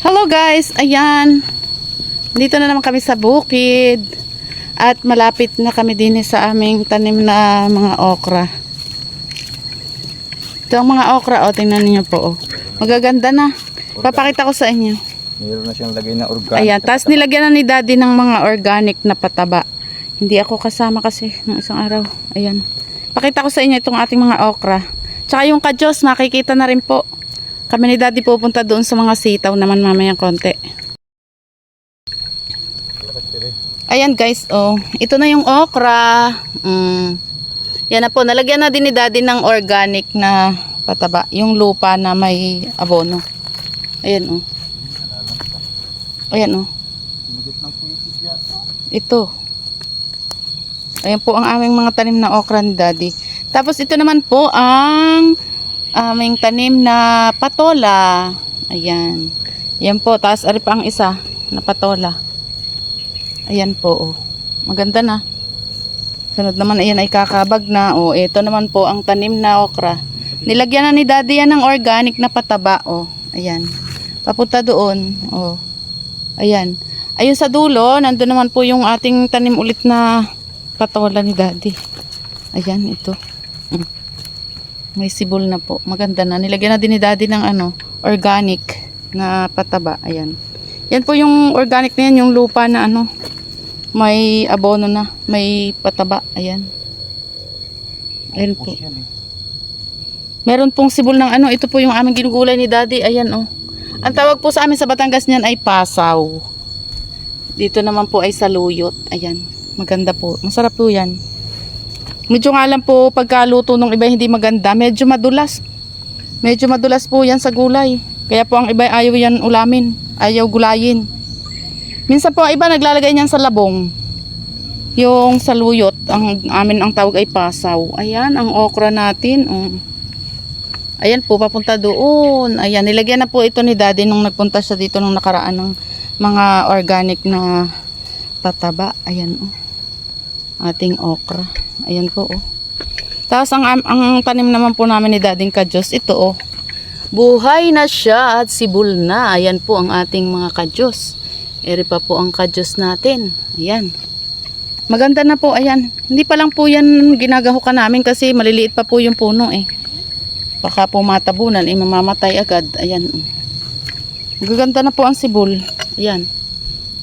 Hello guys, ayan. Dito na naman kami sa bukid. At malapit na kami din sa aming tanim na mga okra. Ito ang mga okra, o tingnan niyo po. Oh. Magaganda na. Papakita ko sa inyo. Meron na siyang lagay na organic. Ayan, tapos nilagyan na ni Daddy ng mga organic na pataba. Hindi ako kasama kasi ng isang araw. Ayan. Pakita ko sa inyo itong ating mga okra. Tsaka yung kadyos, makikita na rin po. Kami ni Daddy pupunta doon sa mga sitaw naman mamayang konti. Ayan guys, oh. Ito na yung okra. Yan na po, nalagyan na din ni Daddy ng organic na pataba. Yung lupa na may abono. Ayan oh. Ayan oh. Ito. Ayan po ang aming mga tanim na okra ni Daddy. Tapos ito naman po ang aming tanim na patola. Ayan. Yan po. Tapos ari pa ang isa na patola. Ayan po. Oh. Maganda na. Sunod naman ayan ay kakabag na. Oh, ito naman po ang tanim na okra. Nilagyan na ni Daddy yan ng organic na pataba. Oh. Ayan. Papunta doon. Oh. Ayan. Ayun sa dulo, nandun naman po yung ating tanim ulit na patola ni Daddy. Ayan, ito. May sibol na po. Maganda na. Nilagyan na din ni Daddy ng organic na pataba. Ayan. Yan po yung organic na yan, yung lupa na may abono na, may pataba. Ayan. Ayan po. Meron pong sibol ng ito po yung aming ginugulay ni Daddy. Ayan oh. Ang tawag po sa amin sa Batangas niyan ay pasaw. Dito naman po ay saluyot. Ayan. Maganda po. Masarap po yan. Medyo nga lang po pagkaluto ng iba hindi maganda. Medyo madulas. Medyo madulas po yan sa gulay. Kaya po ang iba ayaw yan ulamin. Ayaw gulayin. Minsan po ang iba naglalagay niyan sa labong. Yung saluyot. Ang amin ang tawag ay pasaw. Ayan ang okra natin. Oh. Ayan po papunta doon. Ayan nilagyan na po ito ni Daddy nung nagpunta siya dito nung nakaraan ng mga organic na pataba. Ayan oh. Ating okra. Ayan po oh. Tapos ang tanim naman po namin ni Daddy kadyos, ito oh. Buhay na siya at sibol na. Ayan po ang ating mga kadyos. Eri pa po ang kadyos natin. Ayan. Maganda na po. Ayan. Hindi pa lang po yan ginagahukan namin kasi maliliit pa po yung puno eh. Baka po matabunan eh mamamatay agad. Ayan. Magaganda na po ang sibol. Ayan.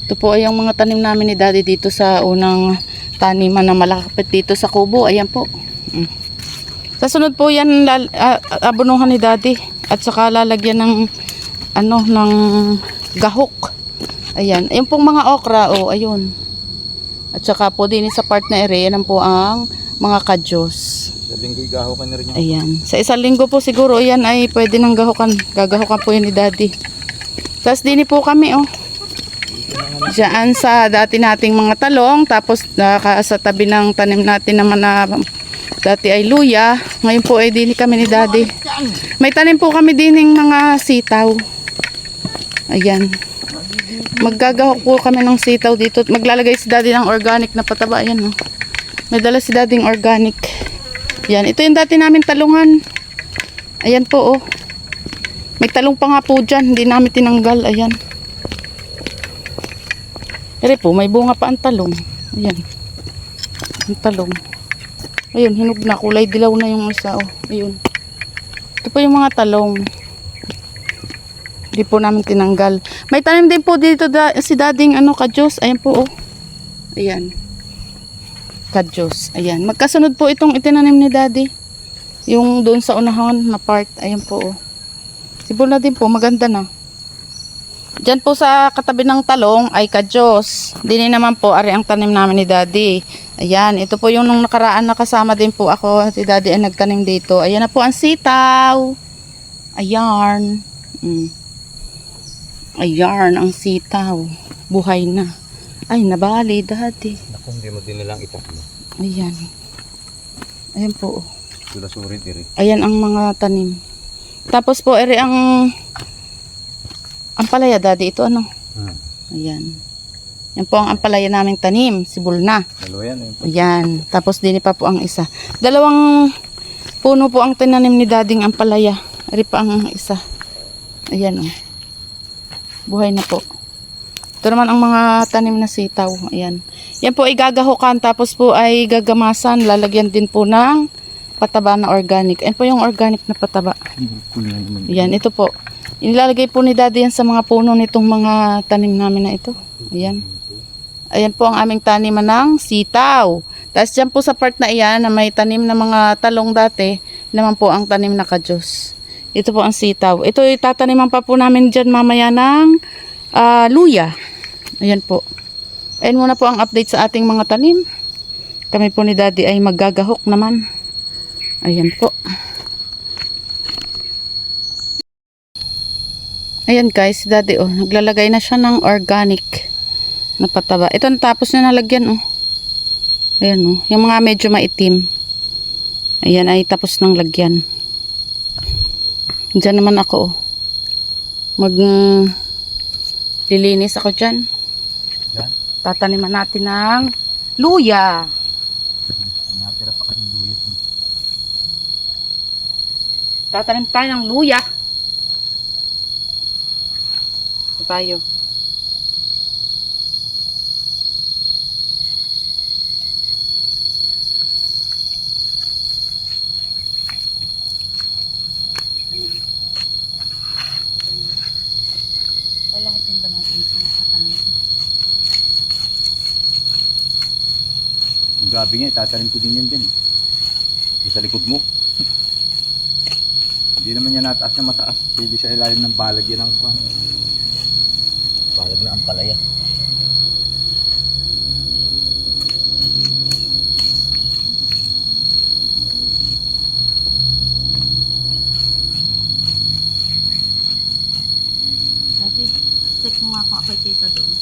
Ito po ay ang mga tanim namin ni Daddy dito sa unang taniman na malakapit dito sa kubo. Ayan po. Sa sunod po yan abunuhan ni Daddy at saka lalagyan ng ng gahok. Ayan. Ayun pong mga okra oh, ayun. At saka po din sa part na area yan po ang mga kadyos. Sa linggo gahukan na rin yung... Ayan. Sa isang linggo po siguro yan ay pwede nang gahukan. Gagahukan po yan ni Daddy. Tapos din po kami oh. Diyan sa dati nating mga talong. Tapos sa tabi ng tanim natin naman na dati ay luya. Ngayon po ay din kami ni Daddy. May tanim po kami din ng mga sitaw. Ayan. Maggagahok po kami ng sitaw dito. Maglalagay si Daddy ng organic na pataba. Ayan oh. May dala si Daddy ng organic. Ayan. Ito yung dati namin talungan. Ayan po oh. May talong pa nga po dyan. Hindi namin tinanggal. Ayan. Ere po, may bunga pa ang talong. Ayan. Ang talong. Ayun, hinog na. Kulay dilaw na yung isa. Oh. Ayun. Ito po yung mga talong. Hindi po namin tinanggal. May tanim din po dito si Dading kadyos. Ayan po. Oh. Ayan. Kadyos. Ayan. Magkasunod po itong itinanim ni Daddy. Yung doon sa unahan na part. Ayan po. Oh. Sibol na din po. Maganda na. Diyan po sa katabi ng talong ay kadyos. Dini naman po ari ang tanim namin ni Daddy. Ayan, ito po yung nung nakaraan nakasama din po ako. Si Daddy ay nagtanim dito. Ayan na po ang sitaw. Ayan. Ayan ang sitaw. Buhay na. Ay, nabali Daddy. Naku, hindi mo din nilang itakbo. Ayan. Ayan po. Sulit iri. Ayan ang mga tanim. Tapos po eri ang ampalaya Daddy, ito Ayan. Yan po ang ampalaya naming tanim, sibol na. Dalawa yan eh. Ayan. Tapos din pa po ang isa. Dalawang puno po ang tinanim ni Dading ampalaya. Ari pa ang isa. Ayan oh. Buhay na po. Ito naman ang mga tanim na sitaw. Ayan. Yan po ay gagahukan tapos po ay gagamasan. Lalagyan din po ng pataba na organic. Ayan po yung organic na pataba. Cool na naman. Ayan, ito po. Inilalagay po ni Daddy yan sa mga puno nitong mga tanim namin na ito. Ayan. Ayan po ang aming taniman ng sitaw. Tapos dyan po sa part na iyan na may tanim na mga talong dati, naman po ang tanim na kadyos. Ito po ang sitaw. Ito itataniman pa po namin dyan mamaya ng luya. Ayan po. Ayan muna po ang update sa ating mga tanim. Kami po ni Daddy ay maggagahok naman. Ayan po. Ayan guys, si Daddy naglalagay na siya ng organic na pataba. Ito natapos na nalagyan Ayan yung mga medyo maitim. Ayan ay tapos ng lagyan. Diyan naman ako lilinis ako dyan. Yan? Tataniman natin ng luya. Natira pa kasing luyot. Tatanim tayo ng luya. Ito tayo. Palahatin ba natin sa tanim? Ang gabi nga, itatanim ko din yan dyan. Sa likod mo. Hindi naman yan nataas na mataas. Hindi sa ilalim ng balag yan ang kwan. Balag na ang palaya. Daddy, check mo nga kung ako'y kita doon.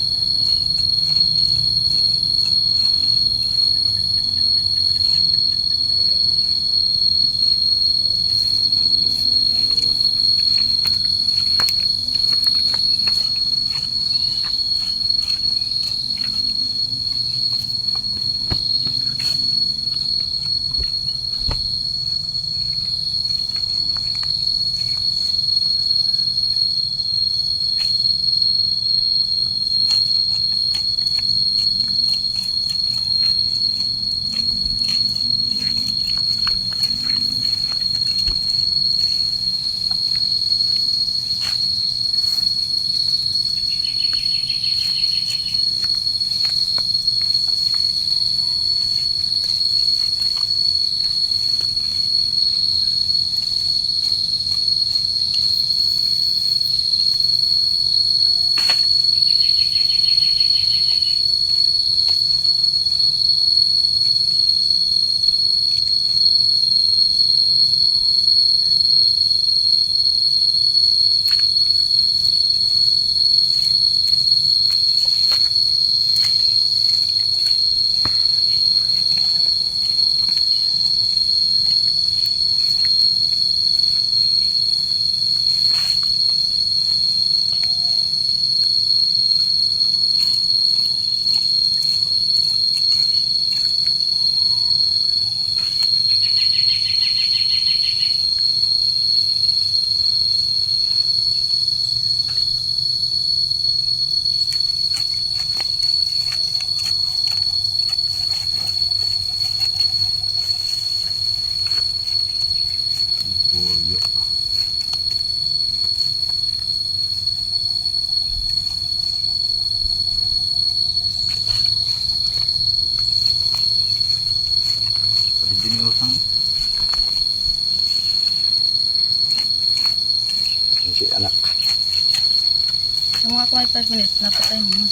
Buyo. Pati diniusang. Yan si anak. Sa mga kumain 5 minutes, napatay mo.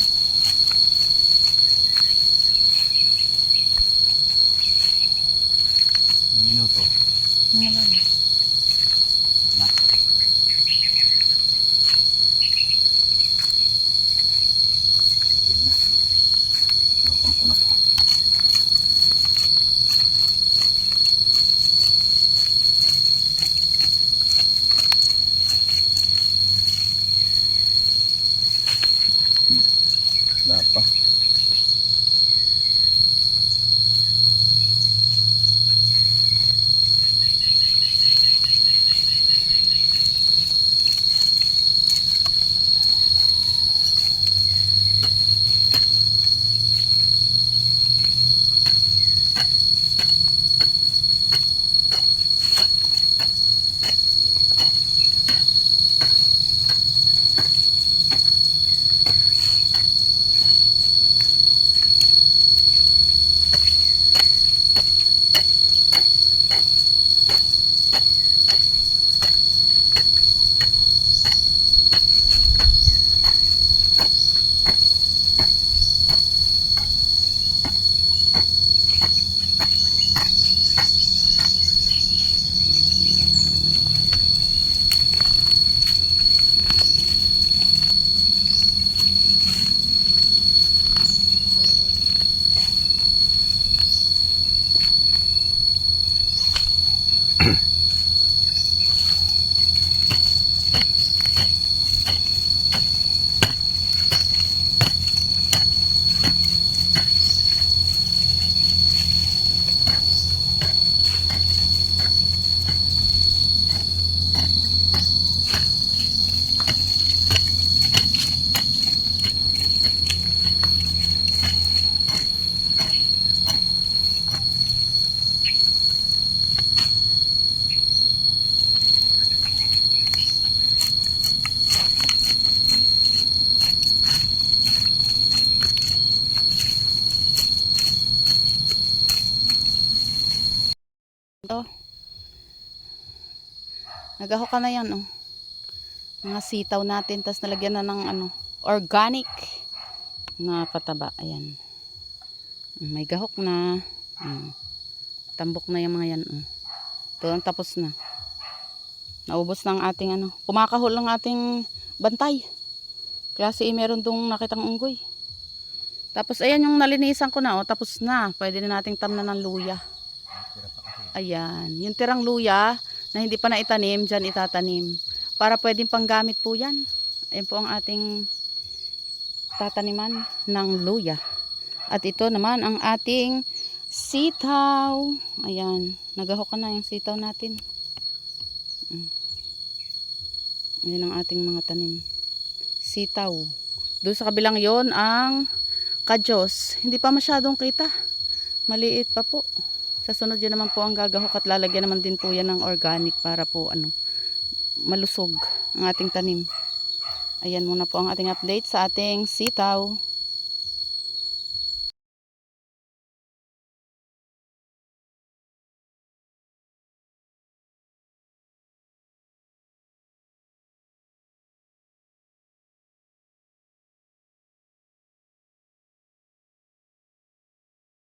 Ang minuto. Ano naman? Na. Okay na. Ewan ko na pa. Nagaho ka na yan, oh. Mga sitaw natin, tas nalagyan na ng ano, organic na pataba. Ayan. May gahok na. Tambok na yung mga yan. Ito ang tapos na. Naubos na ang ating ano. Kumakahol ang ating bantay. Kasi meron dong nakitang unggoy. Tapos ayan yung nalinisan ko na. Tapos na. Pwede na nating tamnan ng luya. Ayan. Yung tirang luya na hindi pa naitanim, dyan itatanim. Para pwedeng panggamit po yan. Ayan po ang ating tataniman ng luya. At ito naman ang ating sitaw. Ayan. Nagahok na yung sitaw natin. Ayan ang ating mga tanim. Sitaw. Doon sa kabilang yon ang kadyos. Hindi pa masyadong kita. Maliit pa po. Sa sunod yan naman po ang gagahok at lalagyan naman din po yan ng organic para po malusog ang ating tanim. Ayan muna po ang ating update sa ating sitaw.